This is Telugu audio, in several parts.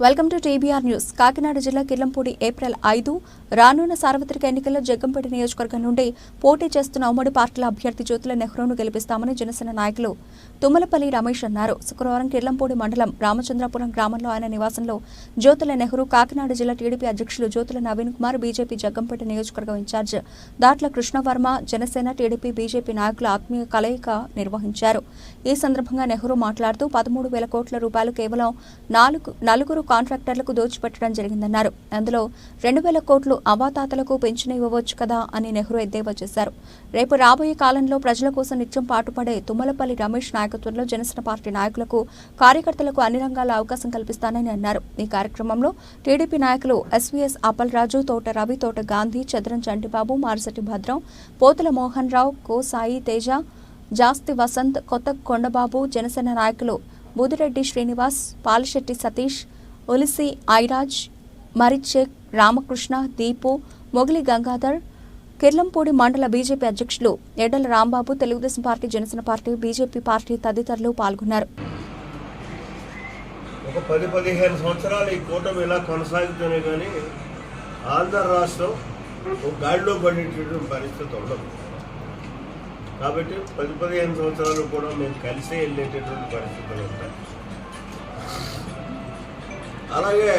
Welcome to TBR news. Kakinada జిల్లా కిర్లంపూడి ఏప్రిల్ 5 రానున్న సార్వత్రిక ఎన్నికల్లో జగ్గంపేట నియోజకవర్గం నుండి పోటీ చేస్తున్న ఉమ్మడి పార్టీల అభ్యర్థి జ్యోతుల నెహ్రూను గెలిపిస్తామని జనసేన నాయకులు తుమ్మలపల్లి రమేష్ అన్నారు. శుక్రవారం కిర్లంపూడి మండలం రామచంద్రాపురం గ్రామంలో ఆయన నివాసంలో జ్యోతుల నెహ్రూ, కాకినాడ జిల్లా టీడీపీ అధ్యక్షులు జ్యోతుల నవీన్ కుమార్, బీజేపీ జగ్గంపేట నియోజకవర్గం incharge Datla Krishnavarma, Janasena, TDP, BJP నాయకుల ఆత్మీయ కలయిక నిర్వహించారు. ఈ సందర్భంగా నెహ్రూ మాట్లాడుతూ 13,000 కోట్ల రూపాయలు కేవలం నలుగురు కాంట్రాక్టర్లకు దోచిపెట్టడం జరిగిందన్నారు. అందులో 2,000 కోట్లు అవాతాతలకు పెన్షన్ ఇవ్వవచ్చు కదా అని నెహ్రూ ఎద్దేవా చేశారు. రేపు రాబోయే కాలంలో ప్రజల కోసం నిత్యం పాటుపడే తుమ్మలపల్లి రమేష్ నాయకత్వంలో జనసేన పార్టీ నాయకులకు, కార్యకర్తలకు అన్ని రంగాల అవకాశం కల్పిస్తానని అన్నారు. ఈ కార్యక్రమంలో టీడీపీ నాయకులు ఎస్వీఎస్ అప్పలరాజు, తోట రవి, తోట గాంధీ, చదరం చంటిబాబు, మారిశెట్టి భద్రం, పోతుల మోహన్ రావు, కో సాయి తేజ, జాస్తి వసంత్, కొత్త కొండబాబు, జనసేన నాయకులు బుదిరెడ్డి శ్రీనివాస్, పాలిశెట్టి సతీష్, ఒలిసి ఐరాజ్, మరిచేక్ రామకృష్ణ, దీపు, మొగిలి గంగాధర్, కిర్లంపూడి మండల బీజేపీ అధ్యక్షులు Eddala Rambabu, Telugu Desam party, Janasena party, BJP party తదితరులు పాల్గొన్నారు. ఒక 10-15 సంవత్సరాలు ఈ కూటమి ఇలా కొనసాగుతూనే కానీ ఆంధ్ర రాష్ట్రం ఒక గాడిలో పడేటటువంటి పరిస్థితి ఉండదు. కాబట్టి 10-15 సంవత్సరాలు కూడా మేము కలిసే వెళ్ళేటటువంటి పరిస్థితులు ఉంటాయి. అలాగే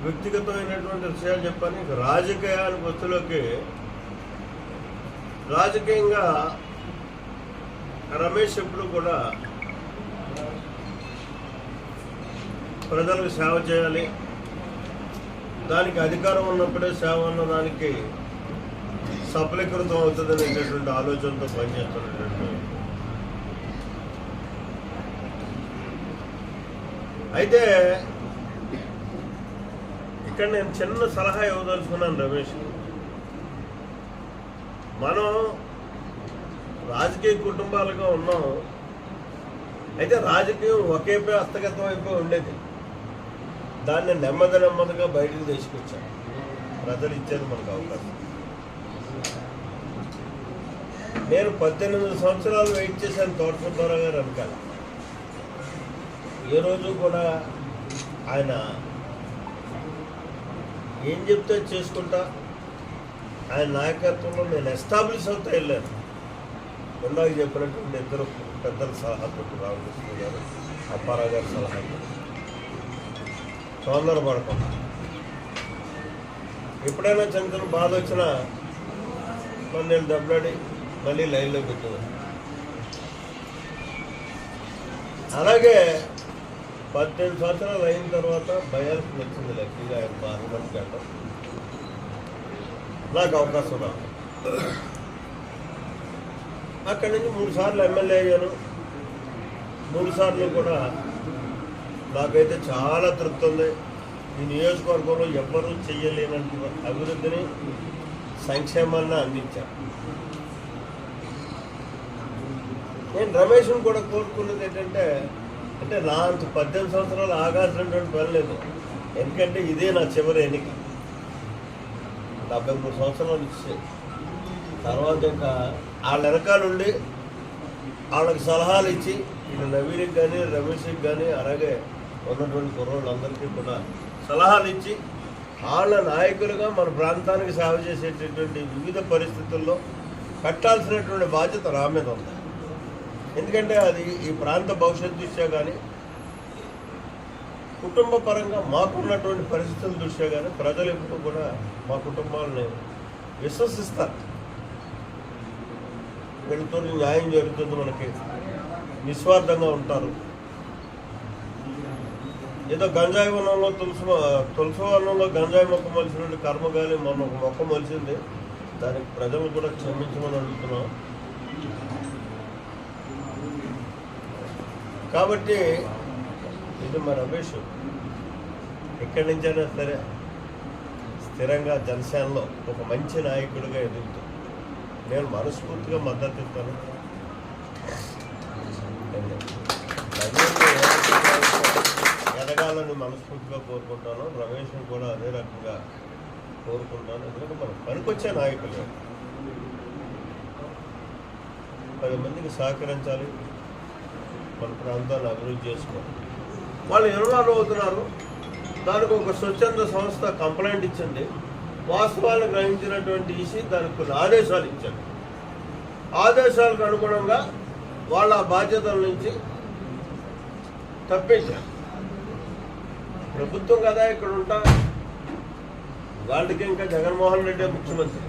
వ్యక్తిగతమైనటువంటి విషయాలు చెప్పని రాజకీయానికి వస్తులోకి రాజకీయంగా రమేష్ ఎప్పుడు కూడా ప్రజలకు సేవ చేయాలి, దానికి అధికారం ఉన్నప్పుడే సేవ ఉన్నదానికి సఫలీకృతం అవుతుంది అనేటటువంటి ఆలోచనతో పనిచేస్తున్నటువంటి అయితే ఇక్కడ నేను చిన్న సలహా ఇవ్వదలుచుకున్నాను రమేష్. మనం రాజకీయ కుటుంబాలుగా ఉన్నాం. అయితే రాజకీయం ఒకేపై హస్తగతం అయిపోయి ఉండేది. దాన్ని నెమ్మదిగా బయటకు తీసుకొచ్చాం. ప్రజలు ఇచ్చేది మనకు అవకాశం. నేను 18 సంవత్సరాలు వెయిట్ చేశాను తోటసుబ్బారావు గారు వెనకాల. ఏ రోజు కూడా ఆయన ఏం చెప్తే చేసుకుంటా ఆయన నాయకత్వంలో నేను ఎస్టాబ్లిష్ అవుతా వెళ్ళాను. ఇందాక చెప్పినటువంటి ఇద్దరు పెద్దల సలహాతో, రామకృష్ణ గారు, అప్పారావు గారి సలహాతో తొందరపడకుండా ఎప్పుడైనా చిన్న బాధ వచ్చినా నేను దెబ్బలాడి మళ్ళీ లైన్లో పెట్టేవాడు. అలాగే 18 సంవత్సరాలు అయిన తర్వాత భయాలకు వచ్చింది లక్కీగా ఆయన పార్లమెంట్కి వెళ్ళడం. నాకు అవకాశం రాదు. అక్కడి నుంచి 3 సార్లు ఎమ్మెల్యే అయ్యాను. 3 సార్లు కూడా నాకైతే చాలా తృప్తి ఉంది. ఈ నియోజకవర్గంలో ఎవ్వరూ చెయ్యలేనంత అభివృద్ధిని, సంక్షేమాన్ని అందించాను. నేను రమేష్ను కూడా కోరుకున్నది ఏంటంటే, నా అంత 18 సంవత్సరాలు ఆగాల్సినటువంటి పని లేదు. ఎందుకంటే ఇదే నా చివరి ఎన్నిక. 73 సంవత్సరాలు ఇచ్చే తర్వాత ఇంకా వాళ్ళ వెనకాలండి వాళ్ళకి సలహాలు ఇచ్చి, ఇటు నవీన్కి కానీ రమేష్కి కానీ అలాగే ఉన్నటువంటి కుర్రోళ్ళందరికీ కూడా సలహాలు ఇచ్చి వాళ్ళ నాయకులుగా మన ప్రాంతానికి సేవ చేసేటటువంటి వివిధ పరిస్థితుల్లో కట్టాల్సినటువంటి బాధ్యత నా మీద ఉంది. ఎందుకంటే అది ఈ ప్రాంత భవిష్యత్తు దృష్ట్యా కానీ, కుటుంబ పరంగా మాకున్నటువంటి పరిస్థితుల దృష్ట్యా కానీ ప్రజలు ఎప్పుడు కూడా మా కుటుంబాలని విశ్వసిస్తారు. వీళ్ళతో న్యాయం జరుగుతుంది, మనకి నిస్వార్థంగా ఉంటారు. ఏదో గంజాయి వనంలో తులసి వనంలో గంజాయి మొక్క మొలిచినట్టు కర్మగాలి మొన్న ఒక మొక్క మొలిచింది. దానికి ప్రజలు కూడా క్షమించమని అడుగుతున్నాం. కాబట్టి ఇది మా రమేష్ ఎక్కడి నుంచైనా సరే స్థిరంగా జనసేనలో ఒక మంచి నాయకుడిగా ఎదుగుతాం. నేను మనస్ఫూర్తిగా మద్దతు ఇస్తాను. ఎదగాలని మనస్ఫూర్తిగా కోరుకుంటాను. రమేష్ని కూడా అదే రకంగా కోరుకుంటాను. ఎందుకంటే మనం పనికొచ్చే నాయకులు 10 మందికి సహకరించాలి. మన ప్రాంతాన్ని అభివృద్ధి చేసుకోవాలి. వాళ్ళు ఇన్వాల్వ్ అవుతున్నారు. దానికి ఒక స్వచ్ఛంద సంస్థ కంప్లైంట్ ఇచ్చింది. వాస్తవాలను గ్రహించినటువంటి ఈసీ దానికి కొన్ని ఆదేశాలు ఇచ్చారు. ఆదేశాలకు అనుగుణంగా వాళ్ళ బాధ్యతల నుంచి తప్పించారు. ప్రభుత్వం కదా ఇక్కడ ఉంటా, వాళ్ళకి ఇంకా జగన్మోహన్ రెడ్డి ముఖ్యమంత్రి,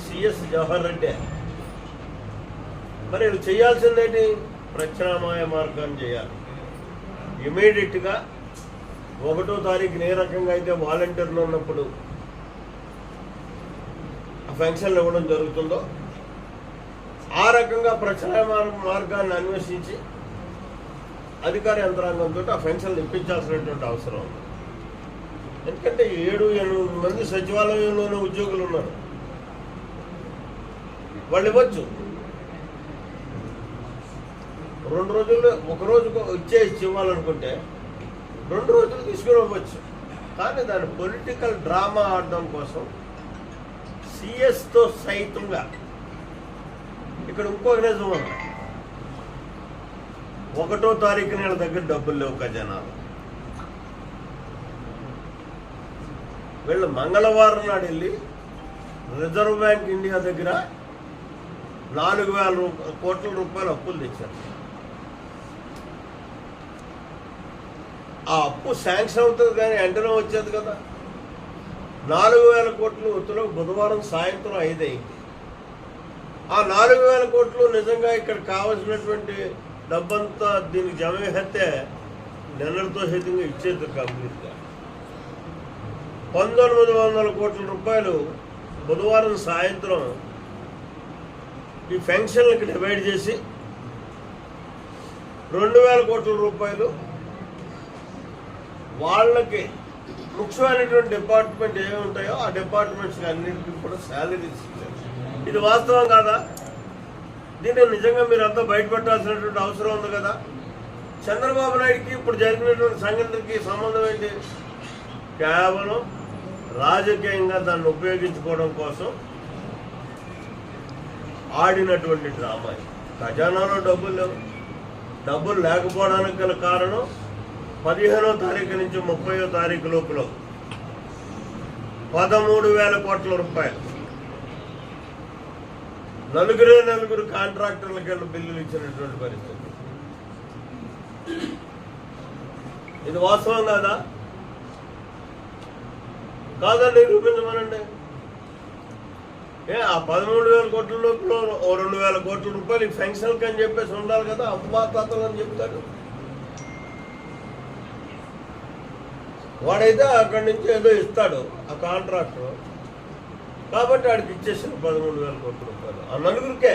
సిఎస్ జవహర్ రెడ్డి. మరి వీళ్ళు చేయాల్సిందేంటి? ప్రత్యామ్నాయ మార్గాన్ని చేయాలి. ఇమీడియట్గా 1వ తారీఖున ఏ రకంగా అయితే వాలంటీర్లు ఉన్నప్పుడు ఆ పెన్షన్లు ఇవ్వడం జరుగుతుందో ఆ రకంగా ప్రత్యామ్నాయ మార్గాన్ని అన్వేషించి అధికార యంత్రాంగంతో ఆ పెన్షన్లు ఇప్పించాల్సినటువంటి అవసరం ఉంది. ఎందుకంటే 7-8 మంది సచివాలయంలోనే ఉద్యోగులు ఉన్నారు. వాళ్ళు ఇవ్వచ్చు. 2 రోజుల్లో, ఒక రోజుకు ఇచ్చి ఇవ్వాలనుకుంటే 2 రోజులు తీసుకుని ఇవ్వచ్చు. కానీ దాని పొలిటికల్ డ్రామా ఆడడం కోసం సిఎస్తో సైతంగా ఇక్కడ ఇంకొక నిజం ఉంది. 1వ తారీఖున వీళ్ళ దగ్గర డబ్బులు లేవు ఖజానాలు. వీళ్ళు మంగళవారం నాడు వెళ్ళి రిజర్వ్ బ్యాంక్ ఇండియా దగ్గర 4,000 కోట్ల రూపాయలు అప్పులు తెచ్చారు. ఆ అప్పు శాంక్షన్ అవుతుంది కానీ వెంటనే వచ్చేది కదా. 4,000 కోట్లు ఒత్తులో బుధవారం సాయంత్రం 5 అయింది. ఆ 4,000 కోట్లు నిజంగా ఇక్కడ కావాల్సినటువంటి డబ్బంతా దీనికి జమ చేస్తే నిన్నటితో సహితంగా ఇచ్చేది కంప్లీట్గా. 1,900 కోట్ల రూపాయలు బుధవారం సాయంత్రం ఈ పెన్షన్లకి డివైడ్ చేసి 2,000 కోట్ల రూపాయలు వాళ్ళకి ముఖ్యమైనటువంటి డిపార్ట్మెంట్ ఏమి ఉంటాయో ఆ డిపార్ట్మెంట్స్కి అన్నింటికి కూడా శాలరీస్ ఇచ్చారు. ఇది వాస్తవం కాదా? దీన్ని నిజంగా మీరు అంతా బయటపెట్టాల్సినటువంటి అవసరం ఉంది కదా. చంద్రబాబు నాయుడికి ఇప్పుడు జరిగినటువంటి సంఘటనకి సంబంధం ఏంటి? కేవలం రాజకీయంగా దాన్ని ఉపయోగించుకోవడం కోసం ఆడినటువంటి డ్రామా. ఖజానాలో డబ్బులు లేవు. డబ్బులు లేకపోవడానికి గల కారణం 15వ తారీఖు నుంచి 30వ తారీఖు లోపల 13,000 కోట్ల రూపాయలు నలుగురు కాంట్రాక్టర్లకు బిల్లులు ఇచ్చినటువంటి పరిస్థితి. ఇది వాస్తవం కాదా? కాదని నిరూపించమనండి. ఆ 13,000 కోట్ల లోపల 2,000 కోట్ల రూపాయలు ఈ పెన్షన్కి అని చెప్పేసి ఉండాలి కదా. అమ్మాతాతలు అని చెప్తాడు వాడైతే. అక్కడి నుంచి ఏదో ఇస్తాడు ఆ కాంట్రాక్టర్, కాబట్టి వాడికి ఇచ్చేసారు 13,000 కోట్ల రూపాయలు ఆ నలుగురికే.